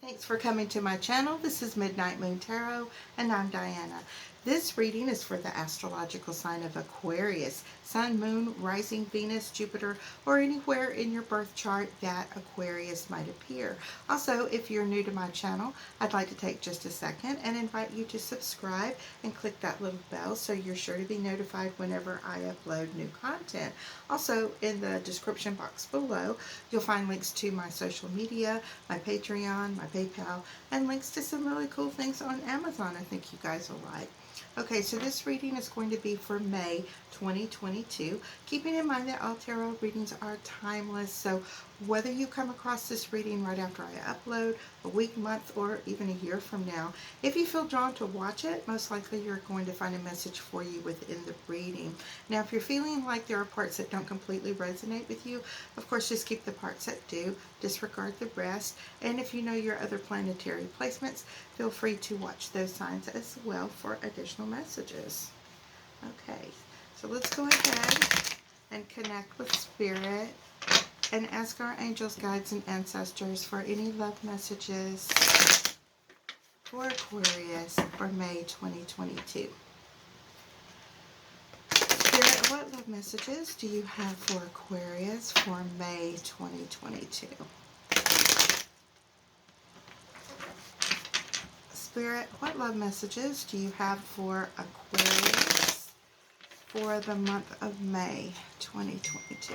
Thanks for coming to my channel. This is Midnight Moon Tarot, and I'm Diana. This reading is for the astrological sign of Aquarius, Sun, Moon, Rising, Venus, Jupiter, or anywhere in your birth chart that Aquarius might appear. Also, if you're new to my channel, I'd like to take just a second and invite you to subscribe and click that little bell so you're sure to be notified whenever I upload new content. Also, in the description box below, you'll find links to my social media, my Patreon, my PayPal, and links to some really cool things on Amazon I think you guys will like. Okay, so this reading is going to be for May 2022, keeping in mind that all tarot readings are timeless, so whether you come across this reading right after I upload, a week, month, or even a year from now, if you feel drawn to watch it, most likely you're going to find a message for you within the reading. Now, if you're feeling like there are parts that don't completely resonate with you, of course, just keep the parts that do, disregard the rest, and if you know your other planetary placements, feel free to watch those signs as well for additional messages. Okay, so let's go ahead and connect with Spirit and ask our angels, guides, and ancestors for any love messages for Aquarius for May 2022. Spirit, what love messages do you have for Aquarius for May 2022? Spirit, what love messages do you have for Aquarius for the month of May 2022?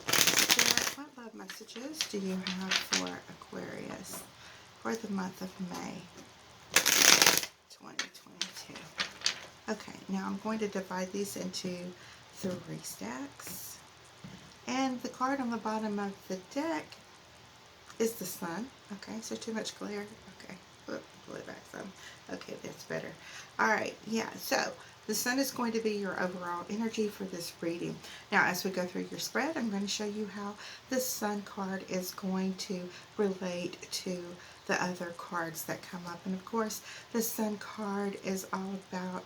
Spirit, what love messages do you have for Aquarius for the month of May 2022? Okay, now I'm going to divide these into 3 stacks. And the card on the bottom of the deck is the Sun. Okay, so too much glare. Okay, pull it back some. Okay, that's better. Alright, yeah, so the Sun is going to be your overall energy for this reading. Now, as we go through your spread, I'm going to show you how this Sun card is going to relate to the other cards that come up. And of course, the Sun card is all about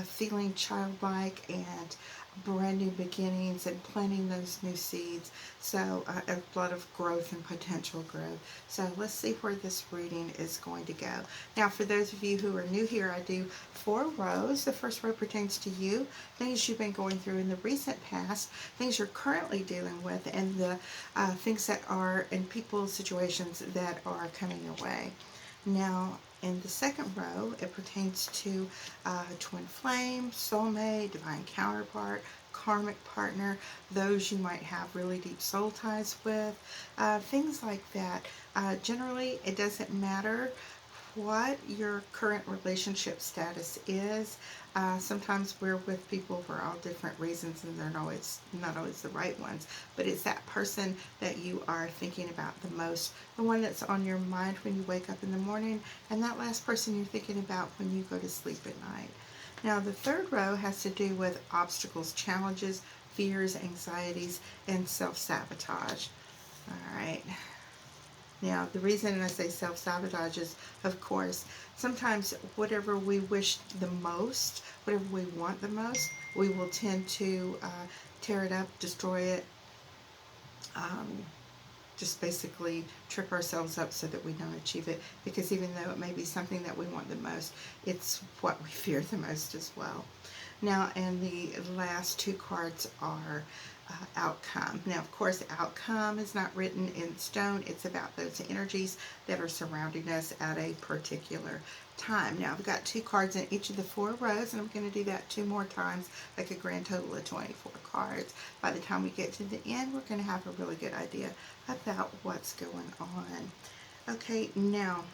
feeling childlike and brand new beginnings and planting those new seeds. So a lot of growth and potential growth. So let's see where this reading is going to go. Now, for those of you who are new here, I do 4 rows. The first row pertains to you, things you've been going through in the recent past, things you're currently dealing with, and the things that are in people's situations that are coming your way. Now, in the second row, it pertains to twin flame, soulmate, divine counterpart, karmic partner, those you might have really deep soul ties with, things like that. Generally, it doesn't matter what your current relationship status is. Sometimes we're with people for all different reasons and they're not always the right ones, but it's that person that you are thinking about the most, the one that's on your mind when you wake up in the morning, and that last person you're thinking about when you go to sleep at night. Now, the third row has to do with obstacles, challenges, fears, anxieties, and self-sabotage. All right. Now, the reason I say self-sabotage is, of course, sometimes whatever we wish the most, whatever we want the most, we will tend to tear it up, destroy it, just basically trip ourselves up so that we don't achieve it, because even though it may be something that we want the most, it's what we fear the most as well. Now, and the last 2 cards are outcome. Now, of course, outcome is not written in stone. It's about those energies that are surrounding us at a particular time. Now, I've got 2 cards in each of the 4 rows, and I'm going to do that 2 more times, like a grand total of 24 cards. By the time we get to the end, we're going to have a really good idea about what's going on. Okay, now,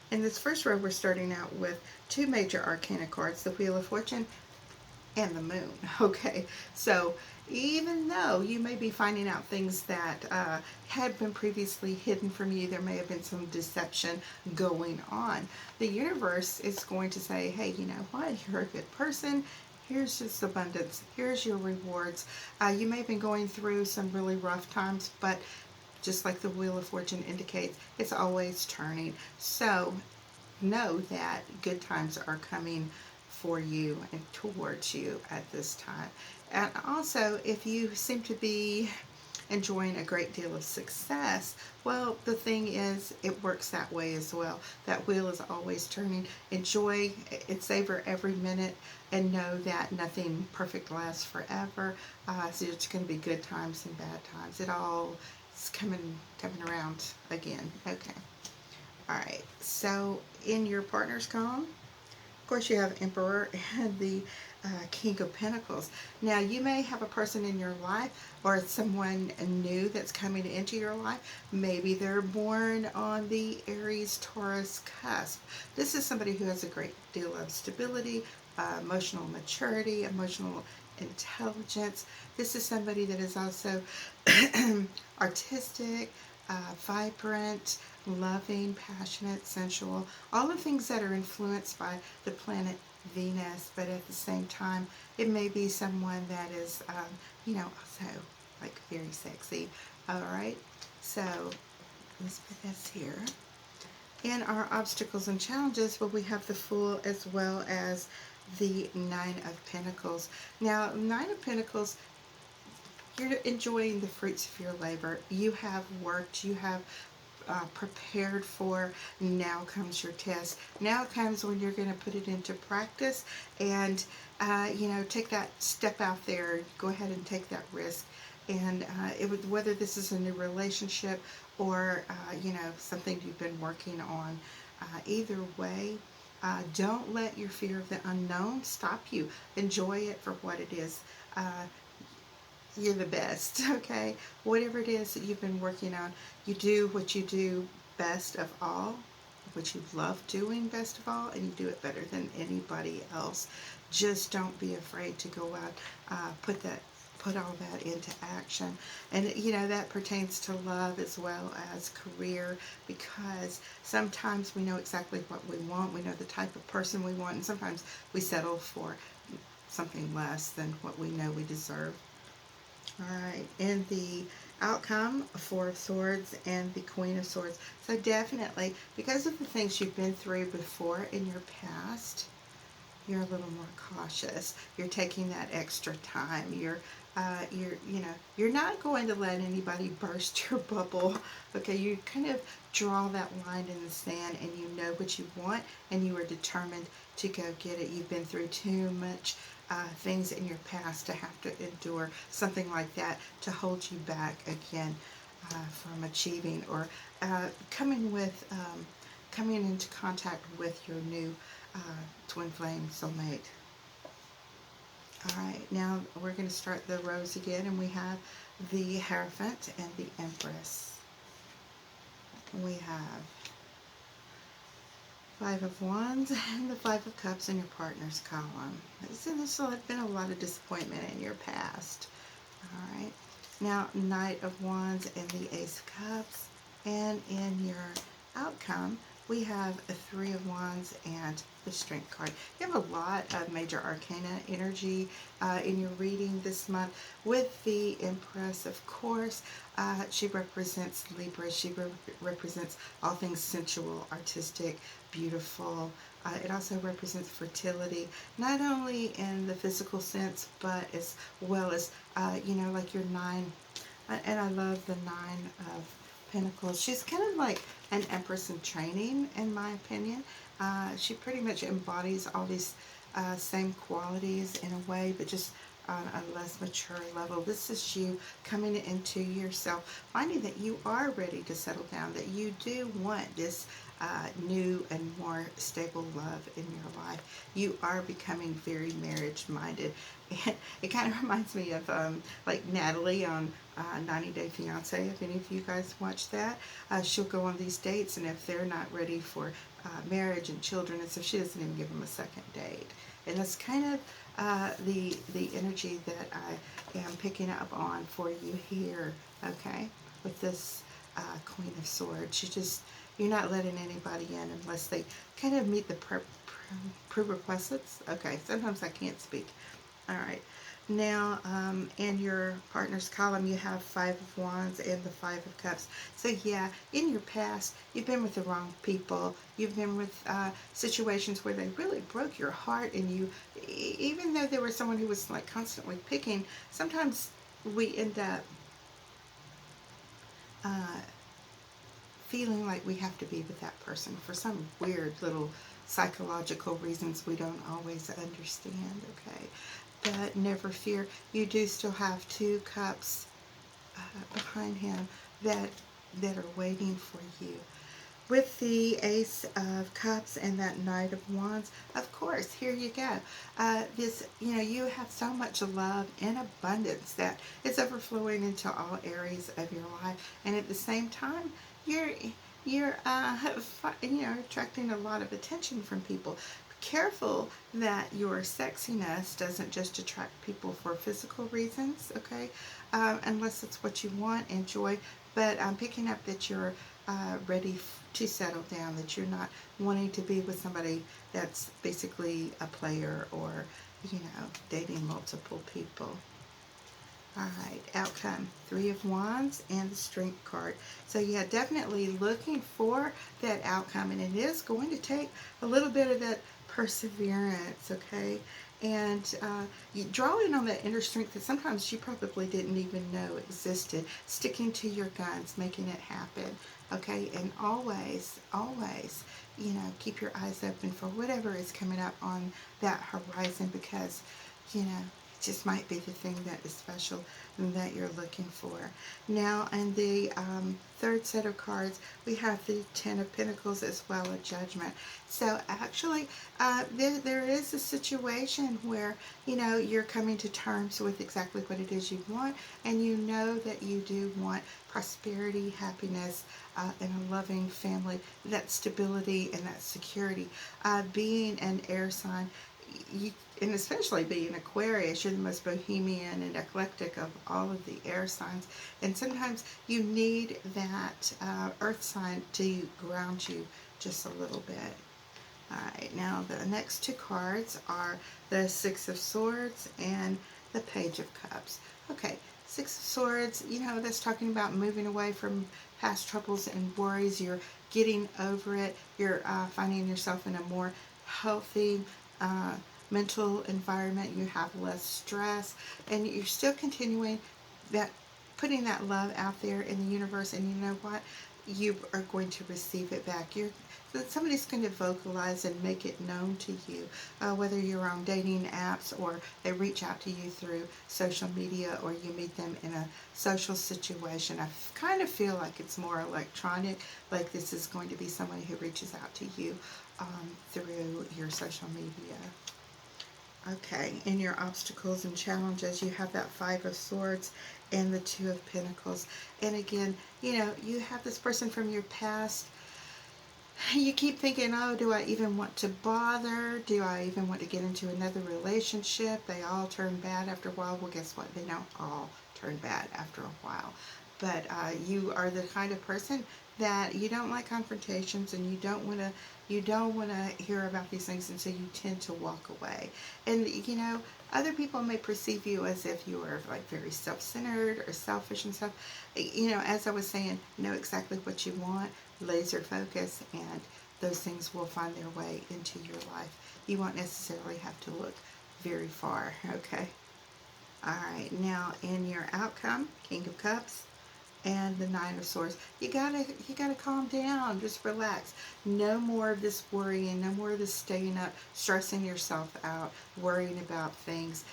in this first row, we're starting out with 2 major arcana cards, the Wheel of Fortune and the Moon. Okay, so even though you may be finding out things that had been previously hidden from you, there may have been some deception going on, the universe is going to say, hey, you know what, you're a good person, here's just abundance, here's your rewards. You may have been going through some really rough times, but just like the Wheel of Fortune indicates, it's always turning. So know that good times are coming for you and towards you at this time. And also, if you seem to be enjoying a great deal of success. Well, the thing is, it works that way as well. That wheel is always turning. Enjoy and savor every minute, and know that nothing perfect lasts forever. So it's going to be good times and bad times. It all is coming around again. Okay. All right. So in your partner's column, of course, you have Emperor and the King of Pentacles. Now, you may have a person in your life or someone new that's coming into your life. Maybe they're born on the Aries Taurus cusp. This is somebody who has a great deal of stability, emotional maturity, emotional intelligence. This is somebody that is also artistic, vibrant, loving, passionate, sensual, all the things that are influenced by the planet Venus, but at the same time, it may be someone that is, also like very sexy. All right, so let's put this here. In our obstacles and challenges, well, we have the Fool as well as the Nine of Pentacles. Now, Nine of Pentacles, you're enjoying the fruits of your labor. You have worked, you have prepared for. Now comes your test. Now comes when you're going to put it into practice and, take that step out there. Go ahead and take that risk. And whether this is a new relationship or, something you've been working on, either way, don't let your fear of the unknown stop you. Enjoy it for what it is. You're the best, okay? Whatever it is that you've been working on, you do what you do best of all, what you love doing best of all, and you do it better than anybody else. Just don't be afraid to go out, put all that into action. And that pertains to love as well as career, because sometimes we know exactly what we want, we know the type of person we want, and sometimes we settle for something less than what we know we deserve. All right, and the outcome, Four of Swords and the Queen of Swords. So definitely, because of the things you've been through before in your past, you're a little more cautious. You're taking that extra time. You're not going to let anybody burst your bubble. Okay, you kind of draw that line in the sand, and you know what you want, and you are determined to go get it. You've been through too much things in your past to have to endure something like that to hold you back again from achieving or coming into contact with your new twin flame soulmate. All right, now we're going to start the rows again, and we have the Hierophant and the Empress. We have Five of Wands and the Five of Cups in your partner's column. So there's been a lot of disappointment in your past. All right. Now, Knight of Wands and the Ace of Cups. And in your outcome, we have a Three of Wands and the Strength card. You have a lot of major arcana energy in your reading this month. With the Empress, of course, she represents Libra. She represents all things sensual, artistic, beautiful. It also represents fertility, not only in the physical sense, but as well as, like your nine. And I love the Nine of Pentacles. She's kind of like an Empress in training, in my opinion. She pretty much embodies all these same qualities in a way, but just on a less mature level. This is you coming into yourself, finding that you are ready to settle down, that you do want this new and more stable love in your life. You are becoming very marriage-minded. It kind of reminds me of like Natalie on 90 Day Fiance. If any of you guys watch that, she'll go on these dates, and if they're not ready for marriage and children and stuff, she doesn't even give them a second date. And that's kind of the energy that I am picking up on for you here, okay, with this Queen of Swords. You're not letting anybody in unless they kind of meet the prerequisites. Okay, sometimes I can't speak. All right. Now, in your partner's column, you have Five of Wands and the Five of Cups. So, yeah, in your past, you've been with the wrong people. You've been with situations where they really broke your heart, and you, even though there was someone who was like constantly picking, sometimes we end up uh, feeling like we have to be with that person for some weird little psychological reasons we don't always understand, okay? But never fear, you do still have 2 cups behind him that are waiting for you. With the Ace of Cups and that Knight of Wands, of course, here you go. You have so much love and abundance that it's overflowing into all areas of your life, and at the same time, you're attracting a lot of attention from people. Careful that your sexiness doesn't just attract people for physical reasons, okay? Unless it's what you want, enjoy. But I'm picking up that you're ready to settle down, that you're not wanting to be with somebody that's basically a player or, dating multiple people. Alright, outcome, 3 of Wands and the Strength card. So yeah, definitely looking for that outcome, and it is going to take a little bit of that perseverance, okay? And you draw in on that inner strength that sometimes you probably didn't even know existed. Sticking to your guns, making it happen, okay? And always, always, keep your eyes open for whatever is coming up on that horizon, because, you know, just might be the thing that is special that you're looking for. Now, in the third set of cards, we have the Ten of Pentacles as well as Judgment. So actually, there is a situation where, you're coming to terms with exactly what it is you want, and you know that you do want prosperity, happiness, and a loving family, that stability and that security. Being an air sign, and especially being Aquarius, you're the most bohemian and eclectic of all of the air signs. And sometimes you need that earth sign to ground you just a little bit. Alright, now the next 2 cards are the Six of Swords and the Page of Cups. Okay, Six of Swords, that's talking about moving away from past troubles and worries. You're getting over it. You're finding yourself in a more healthy mental environment. You have less stress, and you're still continuing that, putting that love out there in the universe. And you know what? You are going to receive it back. Somebody's going to vocalize and make it known to you, whether you're on dating apps or they reach out to you through social media or you meet them in a social situation. I kind of feel like it's more electronic, like this is going to be someone who reaches out to you through your social media. Okay, in your obstacles and challenges, you have that Five of Swords and the Two of Pentacles. And again, you have this person from your past. You keep thinking, oh, do I even want to bother? Do I even want to get into another relationship? They all turn bad after a while. Well, guess what? They don't all turn bad after a while. But you are the kind of person that you don't like confrontations, and you don't want to hear about these things, and so you tend to walk away. And other people may perceive you as if you are like very self-centered or selfish and stuff. As I was saying, know exactly what you want, laser focus, and those things will find their way into your life. You won't necessarily have to look very far, okay? Alright, now in your outcome, King of Cups and the Nine of Swords, you gotta calm down, just relax. No more of this worrying, no more of this staying up, stressing yourself out, worrying about things,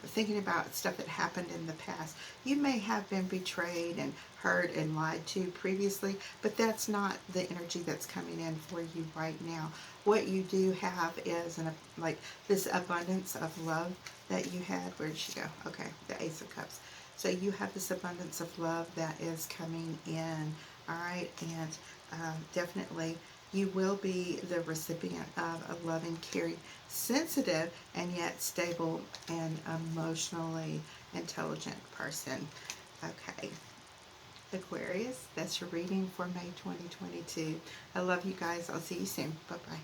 thinking about stuff that happened in the past. You may have been betrayed and hurt and lied to previously, but that's not the energy that's coming in for you right now. What you do have is like this abundance of love that you had. Where did she go? Okay, the Ace of Cups. So you have this abundance of love that is coming in, all right? And definitely you will be the recipient of a loving, caring, sensitive, and yet stable and emotionally intelligent person. Okay, Aquarius, that's your reading for May 2022. I love you guys. I'll see you soon. Bye-bye.